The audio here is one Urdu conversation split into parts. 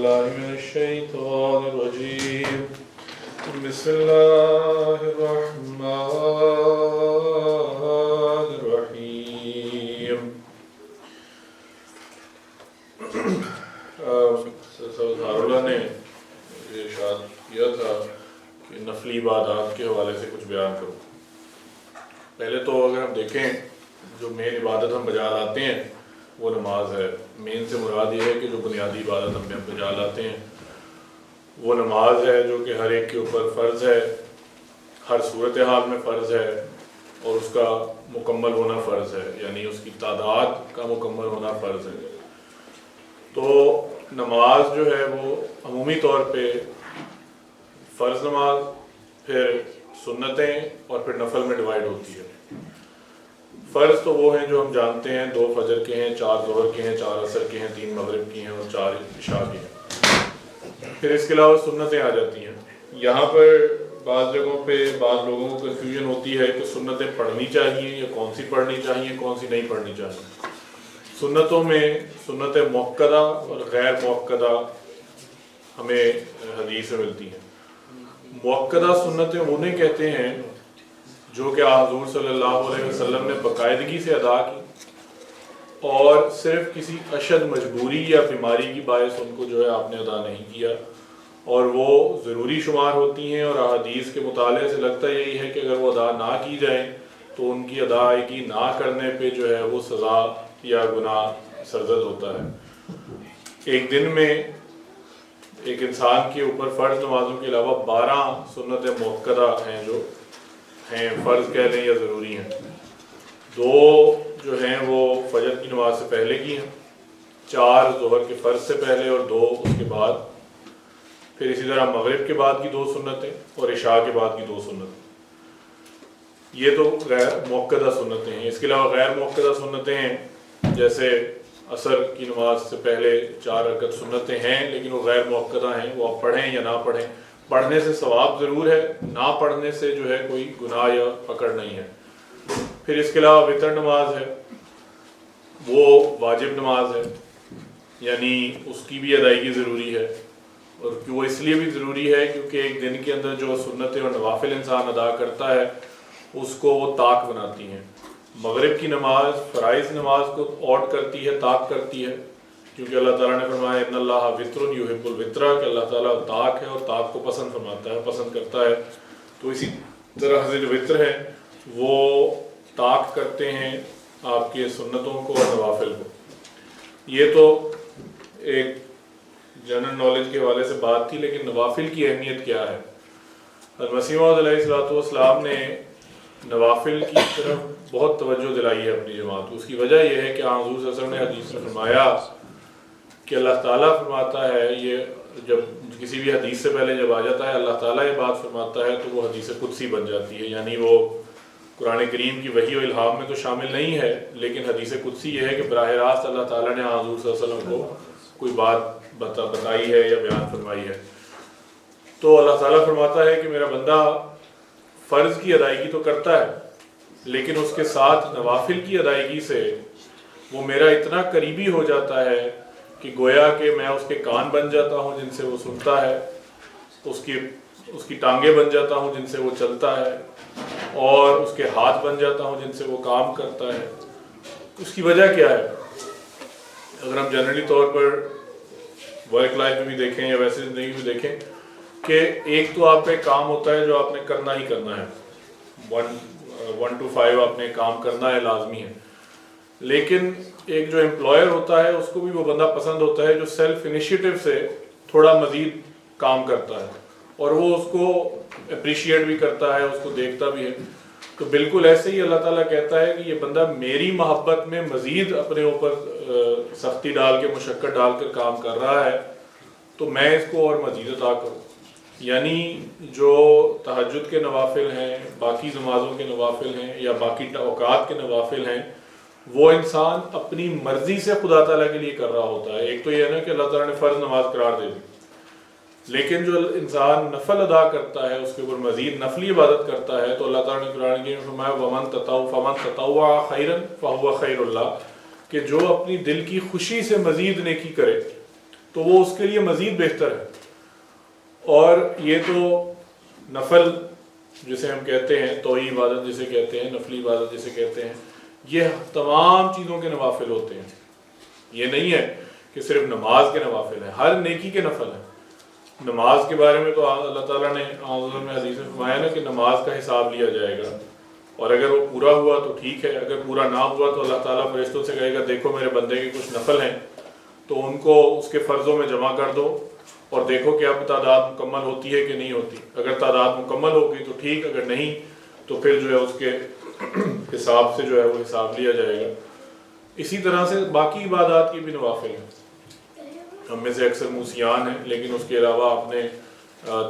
بالله من الشيطان الرجيم بسم الله الرحمن الرحيم. سارولہ نے ارشاد کیا تھا کہ نفلی عبادات کے حوالے سے کچھ بیان کرو. پہلے تو اگر ہم دیکھیں جو مین عبادت ہم بجا لاتے ہیں وہ نماز ہے. مین سے مراد یہ ہے کہ جو بنیادی عبادت ہم بجا لاتے ہیں وہ نماز ہے، جو کہ ہر ایک کے اوپر فرض ہے، ہر صورتحال میں فرض ہے اور اس کا مکمل ہونا فرض ہے، یعنی اس کی تعداد کا مکمل ہونا فرض ہے. تو نماز جو ہے وہ عمومی طور پہ فرض نماز، پھر سنتیں اور پھر نفل میں ڈیوائیڈ ہوتی ہے. فرض تو وہ ہیں جو ہم جانتے ہیں، 2 فجر کے ہیں، 4 ظہر کے ہیں، 4 عصر کے ہیں، 3 مغرب کی ہیں اور 4 عشاء کے ہیں. پھر اس کے علاوہ سنتیں آ جاتی ہیں. یہاں پر بعض جگہوں پہ بعض لوگوں کو کنفیوژن ہوتی ہے کہ سنتیں پڑھنی چاہیے یا کون سی پڑھنی چاہیے، کون سی نہیں پڑھنی چاہیے. سنتوں میں سنت مؤکدہ اور غیر مؤکدہ ہمیں حدیث میں ملتی ہیں. مؤکدہ سنتیں انہیں کہتے ہیں جو کہ حضور صلی اللہ علیہ وسلم نے باقاعدگی سے ادا کی اور صرف کسی اشد مجبوری یا بیماری کی باعث ان کو جو ہے آپ نے ادا نہیں کیا، اور وہ ضروری شمار ہوتی ہیں. اور احادیث کے مطالعے سے لگتا یہی ہے کہ اگر وہ ادا نہ کی جائیں تو ان کی ادائیگی نہ کرنے پہ جو ہے وہ سزا یا گناہ سرزد ہوتا ہے. ایک دن میں ایک انسان کے اوپر فرض نمازوں کے علاوہ 12 سنت مؤکدہ ہیں جو ہیں، فرض کہہ لیں یا ضروری ہیں. 2 جو ہیں وہ فجر کی نماز سے پہلے کی ہیں، 4 ظہر کے فرض سے پہلے اور 2 اس کے بعد. پھر اسی طرح مغرب کے بعد کی 2 سنتیں اور عشاء کے بعد کی 2 سنتیں. یہ تو غیر مؤکدہ سنتیں ہیں. اس کے علاوہ غیر مؤکدہ سنتیں ہیں، جیسے عصر کی نماز سے پہلے 4 رکعت سنتیں ہیں لیکن وہ غیر مؤکدہ ہیں، وہ آپ پڑھیں یا نہ پڑھیں. پڑھنے سے ثواب ضرور ہے، نہ پڑھنے سے جو ہے کوئی گناہ یا پکڑ نہیں ہے. پھر اس کے علاوہ وتر نماز ہے، وہ واجب نماز ہے، یعنی اس کی بھی ادائیگی ضروری ہے. اور وہ اس لیے بھی ضروری ہے کیونکہ ایک دن کے اندر جو سنتیں اور نوافل انسان ادا کرتا ہے اس کو وہ طاق بناتی ہیں. مغرب کی نماز فرائض نماز کو اوٹ کرتی ہے، طاق کرتی ہے، کیونکہ اللہ تعالیٰ نے فرمایا ان اللہ وطر یحب الوطر، کہ اللہ تعالیٰ طاق ہے اور طاق کو پسند فرماتا ہے، پسند کرتا ہے. تو اسی طرح سے جو وطر ہے وہ طاق کرتے ہیں آپ کے سنتوں کو اور نوافل کو. یہ تو ایک جنرل نالج کے حوالے سے بات تھی، لیکن نوافل کی اہمیت کیا ہے؟ مسیح موعود علیہ السلام نے نوافل کی طرف بہت توجہ دلائی ہے اپنی جماعت کو. اس کی وجہ یہ ہے کہ حضور صلی اللہ علیہ وسلم نے حدیث میں فرمایا کہ اللہ تعالیٰ فرماتا ہے، یہ جب کسی بھی حدیث سے پہلے جب آ جاتا ہے اللہ تعالیٰ یہ بات فرماتا ہے تو وہ حدیث قدسی بن جاتی ہے. یعنی وہ قرآن کریم کی وحی و الہام میں تو شامل نہیں ہے، لیکن حدیث قدسی یہ ہے کہ براہ راست اللہ تعالیٰ نے حضور صلی اللہ علیہ وسلم کو کوئی بات بتائی ہے یا بیان فرمائی ہے. تو اللہ تعالیٰ فرماتا ہے کہ میرا بندہ فرض کی ادائیگی تو کرتا ہے لیکن اس کے ساتھ نوافل کی ادائیگی سے وہ میرا اتنا قریبی ہو جاتا ہے کہ گویا کہ میں اس کے کان بن جاتا ہوں جن سے وہ سنتا ہے، اس کی ٹانگیں بن جاتا ہوں جن سے وہ چلتا ہے، اور اس کے ہاتھ بن جاتا ہوں جن سے وہ کام کرتا ہے. اس کی وجہ کیا ہے؟ اگر ہم جنرلی طور پر ورک لائف میں بھی دیکھیں یا ویسے زندگی میں دیکھیں کہ ایک تو آپ کا کام ہوتا ہے جو آپ نے کرنا ہی کرنا ہے، 1 to 5 آپ نے کام کرنا ہے، لازمی ہے. لیکن ایک جو امپلائر ہوتا ہے اس کو بھی وہ بندہ پسند ہوتا ہے جو سیلف انیشیٹو سے تھوڑا مزید کام کرتا ہے اور وہ اس کو اپریشیٹ بھی کرتا ہے، اس کو دیکھتا بھی ہے. تو بالکل ایسے ہی اللہ تعالیٰ کہتا ہے کہ یہ بندہ میری محبت میں مزید اپنے اوپر سختی ڈال کے، مشقت ڈال کر کام کر رہا ہے تو میں اس کو اور مزید عطا کروں. یعنی جو تہجد کے نوافل ہیں، باقی نمازوں کے نوافل ہیں یا باقی اوقات کے نوافل ہیں، وہ انسان اپنی مرضی سے خدا تعالیٰ کے لیے کر رہا ہوتا ہے. ایک تو یہ ہے نا کہ اللہ تعالیٰ نے فرض نماز قرار دے دی، لیکن جو انسان نفل ادا کرتا ہے، اس کے اوپر مزید نفلی عبادت کرتا ہے، تو اللہ تعالیٰ نے قرآن میں فرمایا فمن تطوع خیرا فہو خیر اللہ، کہ جو اپنی دل کی خوشی سے مزید نیکی کرے تو وہ اس کے لیے مزید بہتر ہے. اور یہ تو نفل جسے ہم کہتے ہیں، توئی عبادت جسے کہتے ہیں، نفلی عبادت جسے کہتے ہیں، یہ تمام چیزوں کے نوافل ہوتے ہیں. یہ نہیں ہے کہ صرف نماز کے نوافل ہیں، ہر نیکی کے نفل ہیں. نماز کے بارے میں تو اللہ تعالیٰ نے میں حدیث میں فرمایا نا کہ نماز کا حساب لیا جائے گا، اور اگر وہ پورا ہوا تو ٹھیک ہے، اگر پورا نہ ہوا تو اللہ تعالیٰ فرشتوں سے کہے گا دیکھو میرے بندے کے کچھ نفل ہیں تو ان کو اس کے فرضوں میں جمع کر دو اور دیکھو کہ اب تعداد مکمل ہوتی ہے کہ نہیں ہوتی. اگر تعداد مکمل ہوگی تو ٹھیک، اگر نہیں تو پھر جو ہے اس کے حساب سے جو ہے وہ حساب لیا جائے گا. اسی طرح سے باقی عبادات کی بھی نوافل ہیں. ہم میں سے اکثر موسیان ہیں، لیکن اس کے علاوہ آپ نے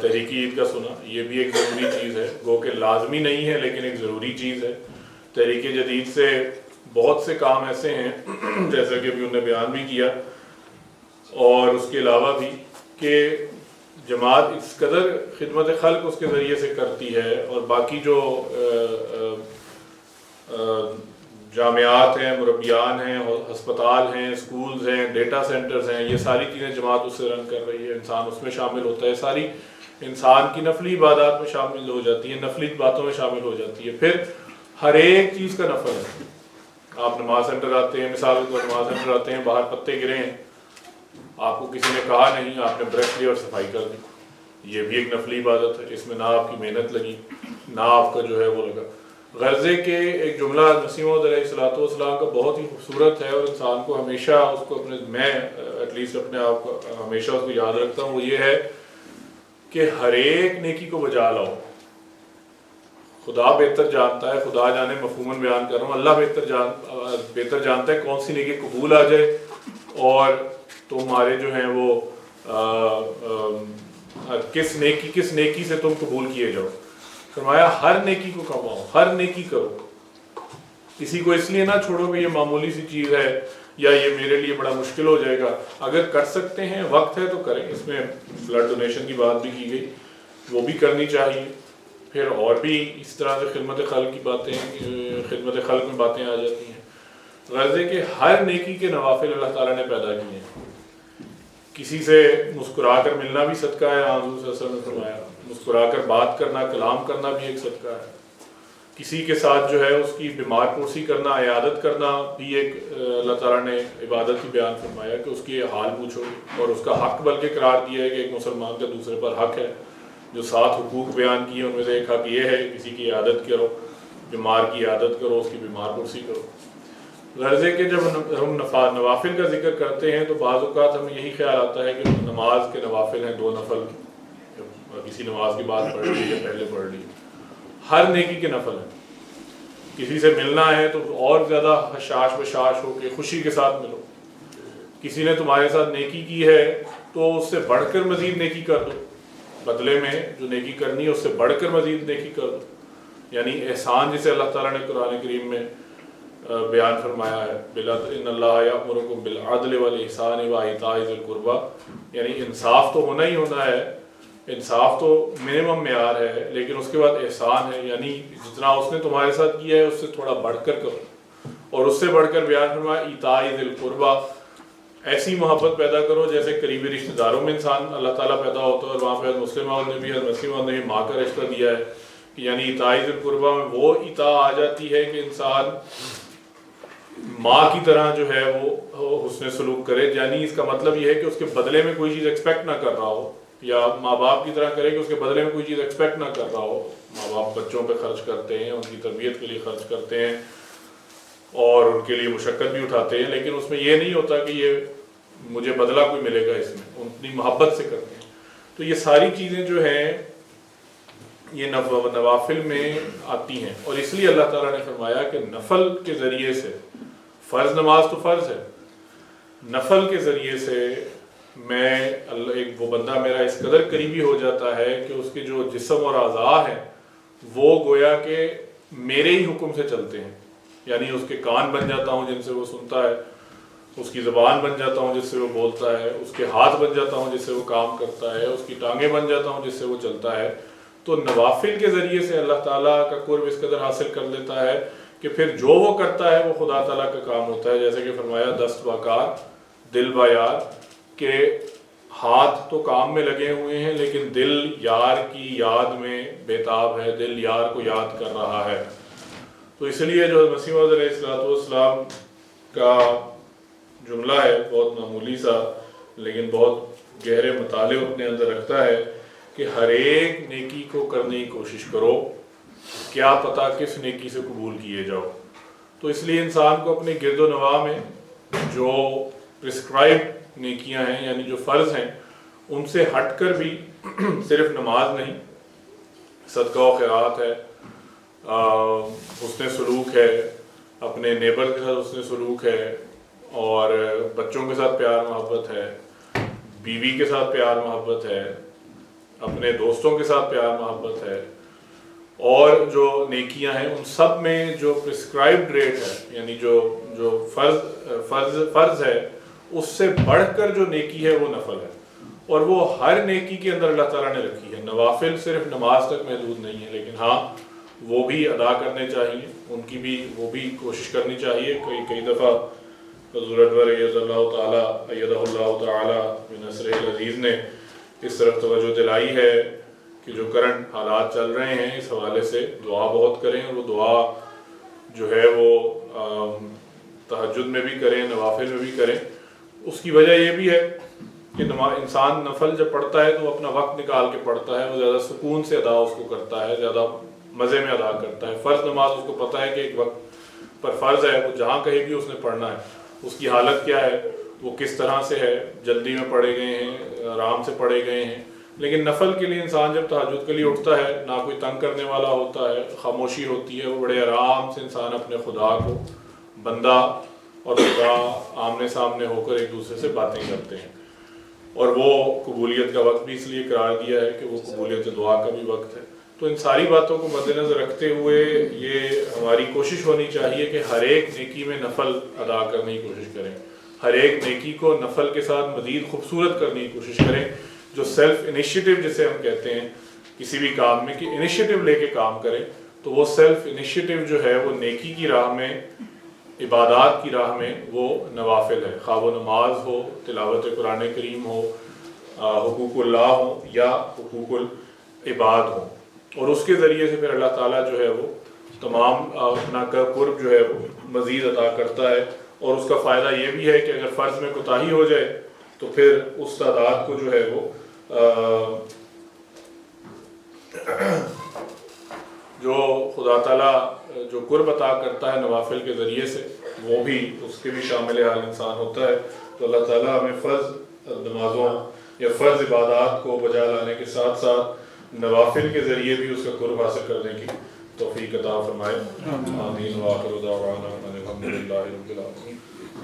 تحریک عید کا سنا، یہ بھی ایک ضروری چیز ہے، گو کہ لازمی نہیں ہے لیکن ایک ضروری چیز ہے. تحریک جدید سے بہت سے کام ایسے ہیں جیسا کہ ابھی انہوں نے بیان بھی کیا، اور اس کے علاوہ بھی کہ جماعت اس قدر خدمت خلق اس کے ذریعے سے کرتی ہے، اور باقی جو جامعات ہیں، مربیان ہیں، ہسپتال ہیں، سکولز ہیں، ڈیٹا سینٹرز ہیں، یہ ساری چیزیں جماعت اس سے رن کر رہی ہے. انسان اس میں شامل ہوتا ہے، ساری انسان کی نفلی عبادات میں شامل ہو جاتی ہے، نفلی باتوں میں شامل ہو جاتی ہے. پھر ہر ایک چیز کا نفل ہے. آپ نماز سینٹر آتے ہیں، مثال کو نماز سینٹر آتے ہیں، باہر پتے گرے ہیں، آپ کو کسی نے کہا نہیں، آپ نے برش لی اور صفائی کر دی، یہ بھی ایک نفلی عبادت ہے. اس میں نہ آپ کی محنت لگی، نہ آپ کا جو ہے وہ لگا. غرضے کے ایک جملہ مسیح موعود علیہ السلام کا بہت ہی خوبصورت ہے، اور انسان کو ہمیشہ اس کو میں ایٹ لیسٹ اپنے آپ کو ہمیشہ اس کو یاد رکھتا ہوں. وہ یہ ہے کہ ہر ایک نیکی کو بجا لاؤ. خدا بہتر جانتا ہے، خدا جانے مفہوماً بیان کر رہا ہوں، اللہ بہتر جانتا ہے کون سی نیکی قبول آ جائے اور تمہارے جو ہیں وہ کس نیکی سے تم قبول کیے جاؤ. فرمایا ہر نیکی کو کماؤ، ہر نیکی کرو، کسی کو اس لیے نہ چھوڑو کہ یہ معمولی سی چیز ہے یا یہ میرے لیے بڑا مشکل ہو جائے گا. اگر کر سکتے ہیں، وقت ہے تو کریں. اس میں بلڈ ڈونیشن کی بات بھی کی گئی، وہ بھی کرنی چاہیے. پھر اور بھی اس طرح سے خدمت خلق کی باتیں، خدمت خلق میں باتیں آ جاتی ہیں. غرض ہے کہ ہر نیکی کے نوافل اللہ تعالیٰ نے پیدا کیے ہیں. کسی سے مسکرا کر ملنا بھی صدقہ ہے، حضور صلی اللہ علیہ وسلم نے فرمایا. مسکرا کر بات کرنا، کلام کرنا بھی ایک صدقہ ہے. کسی کے ساتھ جو ہے اس کی بیمار پرسی کرنا، عیادت کرنا بھی ایک اللہ تعالیٰ نے عبادت کی بیان فرمایا کہ اس کی حال پوچھو، اور اس کا حق بلکہ قرار دیا ہے کہ ایک مسلمان کا دوسرے پر حق ہے. جو 7 حقوق بیان کیے ان میں سے ایک حق یہ ہے کسی کی عیادت کرو، بیمار کی عیادت کرو، اس کی بیمار پرسی کرو. غرض ہے کہ جب ہم نوافل کا ذکر کرتے ہیں تو بعض اوقات ہمیں یہی خیال آتا ہے کہ نماز کے نوافل ہیں 2 نفل، کسی نماز کی بات پڑھ لی یا پہلے پڑھ لی. ہر نیکی کے نفل ہیں. کسی سے ملنا ہے تو اور زیادہ حشاش بشاش ہو کے خوشی کے ساتھ ملو. کسی نے تمہارے ساتھ نیکی کی ہے تو اس سے بڑھ کر مزید نیکی کر دو. بدلے میں جو نیکی کرنی ہے اس سے بڑھ کر مزید نیکی کر دو. یعنی احسان جسے اللہ تعالیٰ نے قرآن کریم میں بیان فرمایا ہے، ان اللہ یأمرکم بالعدل والاحسان وایتاء ذی القربی، یعنی انصاف تو ہونا ہی ہونا ہے، انصاف تو منیمم معیار ہے، لیکن اس کے بعد احسان ہے، یعنی جتنا اس نے تمہارے ساتھ کیا ہے اس سے تھوڑا بڑھ کر کرو. اور اس سے بڑھ کر بیان فرمایا ایتاء ذی القربی، ایسی محبت پیدا کرو جیسے قریبی رشتہ داروں میں انسان اللہ تعالیٰ پیدا ہوتا ہے. اور وہاں پہ مسلم نے بھی مسلم نے بھی ماں کا رشتہ دیا ہے کہ یعنی ایتاء ذی القربی میں وہ ایتاء آ جاتی ہے کہ انسان ماں کی طرح جو ہے وہ حسن سلوک کرے. یعنی اس کا مطلب یہ ہے کہ اس کے بدلے میں کوئی چیز ایکسپیکٹ نہ کر رہا ہو، یا ماں باپ کی طرح کرے کہ اس کے بدلے میں کوئی چیز ایکسپیکٹ نہ کر رہا ہو. ماں باپ بچوں پہ خرچ کرتے ہیں، ان کی تربیت کے لیے خرچ کرتے ہیں اور ان کے لیے مشقت بھی اٹھاتے ہیں، لیکن اس میں یہ نہیں ہوتا کہ یہ مجھے بدلہ کوئی ملے گا. اس میں اپنی محبت سے کرتے ہیں. تو یہ ساری چیزیں جو ہیں یہ نوافل میں آتی ہیں. اور اس لیے اللہ تعالیٰ نے فرمایا کہ نفل کے ذریعے سے، فرض نماز تو فرض ہے، نفل کے ذریعے سے میں ایک وہ بندہ میرا اس قدر قریبی ہو جاتا ہے کہ اس کے جو جسم اور اعضاء ہیں وہ گویا کہ میرے ہی حکم سے چلتے ہیں. یعنی اس کے کان بن جاتا ہوں جن سے وہ سنتا ہے، اس کی زبان بن جاتا ہوں جس سے وہ بولتا ہے، اس کے ہاتھ بن جاتا ہوں جس سے وہ کام کرتا ہے، اس کی ٹانگیں بن جاتا ہوں جس سے وہ چلتا ہے. تو نوافل کے ذریعے سے اللہ تعالیٰ کا قرب اس قدر حاصل کر لیتا ہے کہ پھر جو وہ کرتا ہے وہ خدا تعالیٰ کا کام ہوتا ہے. جیسے کہ فرمایا دست با کار دل با یار، کہ ہاتھ تو کام میں لگے ہوئے ہیں لیکن دل یار کی یاد میں بیتاب ہے، دل یار کو یاد کر رہا ہے۔ تو اس لیے جو مسیح موعود علیہ السلام کا جملہ ہے بہت معمولی سا لیکن بہت گہرے مطالب اپنے اندر رکھتا ہے کہ ہر ایک نیکی کو کرنے کی کوشش کرو، کیا پتہ کس نیکی سے قبول کیے جاؤ۔ تو اس لیے انسان کو اپنے گرد و نواح میں جو پرسکرائب نیکیاں ہیں یعنی جو فرض ہیں ان سے ہٹ کر بھی صرف نماز نہیں، صدقہ و خیرات ہے، حسن سلوک ہے، اپنے نیبر کے ساتھ حسن سلوک ہے، اور بچوں کے ساتھ پیار محبت ہے، بیوی کے ساتھ پیار محبت ہے، اپنے دوستوں کے ساتھ پیار محبت ہے، اور جو نیکیاں ہیں ان سب میں جو پرسکرائبڈ ریٹ ہے یعنی جو فرض ہے اس سے بڑھ کر جو نیکی ہے وہ نفل ہے، اور وہ ہر نیکی کے اندر اللہ تعالیٰ نے رکھی ہے۔ نوافل صرف نماز تک محدود نہیں ہے، لیکن ہاں وہ بھی ادا کرنے چاہیے، ان کی بھی وہ بھی کوشش کرنی چاہیے۔ کئی دفعہ حضور انور ایدہ اللہ تعالی بنصرہ العزیز نے اس طرف توجہ دلائی ہے کہ جو کرنٹ حالات چل رہے ہیں اس حوالے سے دعا بہت کریں، اور وہ دعا جو ہے وہ تہجد میں بھی کریں، نوافل میں بھی کریں۔ اس کی وجہ یہ بھی ہے کہ انسان نفل جب پڑھتا ہے تو وہ اپنا وقت نکال کے پڑھتا ہے، وہ زیادہ سکون سے ادا اس کو کرتا ہے، زیادہ مزے میں ادا کرتا ہے۔ فرض نماز اس کو پتہ ہے کہ ایک وقت پر فرض ہے، وہ جہاں کہیں بھی اس نے پڑھنا ہے، اس کی حالت کیا ہے، وہ کس طرح سے ہے، جلدی میں پڑھے گئے ہیں، آرام سے پڑھے گئے ہیں۔ لیکن نفل کے لیے انسان جب تہجد کے لیے اٹھتا ہے، نہ کوئی تنگ کرنے والا ہوتا ہے، خاموشی ہوتی ہے، وہ بڑے آرام سے انسان اپنے خدا کو، بندہ اور خدا آمنے سامنے ہو کر ایک دوسرے سے باتیں کرتے ہیں، اور وہ قبولیت کا وقت بھی اس لیے قرار دیا ہے کہ وہ قبولیت دعا کا بھی وقت ہے۔ تو ان ساری باتوں کو مد نظر رکھتے ہوئے یہ ہماری کوشش ہونی چاہیے کہ ہر ایک نیکی میں نفل ادا کرنے کی کوشش کریں، ہر ایک نیکی کو نفل کے ساتھ مزید خوبصورت کرنے کی کوشش کریں۔ جو سیلف انیشیٹو جسے ہم کہتے ہیں کسی بھی کام میں کہ انیشیٹو لے کے کام کریں، تو وہ سیلف انیشیٹو جو ہے وہ نیکی کی راہ میں، عبادات کی راہ میں وہ نوافل ہے، خواہ وہ نماز ہو، تلاوت قرآن کریم ہو، حقوق اللہ ہو یا حقوق العباد ہو، اور اس کے ذریعے سے پھر اللہ تعالیٰ جو ہے وہ تمام اپنا قرب جو ہے وہ مزید عطا کرتا ہے۔ اور اس کا فائدہ یہ بھی ہے کہ اگر فرض میں کوتاہی ہو جائے تو پھر اس تعداد کو جو ہے وہ جو خدا تعالیٰ جو قرب عطا کرتا ہے نوافل کے ذریعے سے، وہ بھی اس کے بھی شامل حال انسان ہوتا ہے۔ تو اللہ تعالیٰ ہمیں فرض نمازوں یا فرض عبادات کو بجا لانے کے ساتھ ساتھ نوافل کے ذریعے بھی اس کا قرب حاصل کرنے کی توفیق عطا فرمائے۔ آمین وآخر دعوانا ان الحمد للہ رب العالمین۔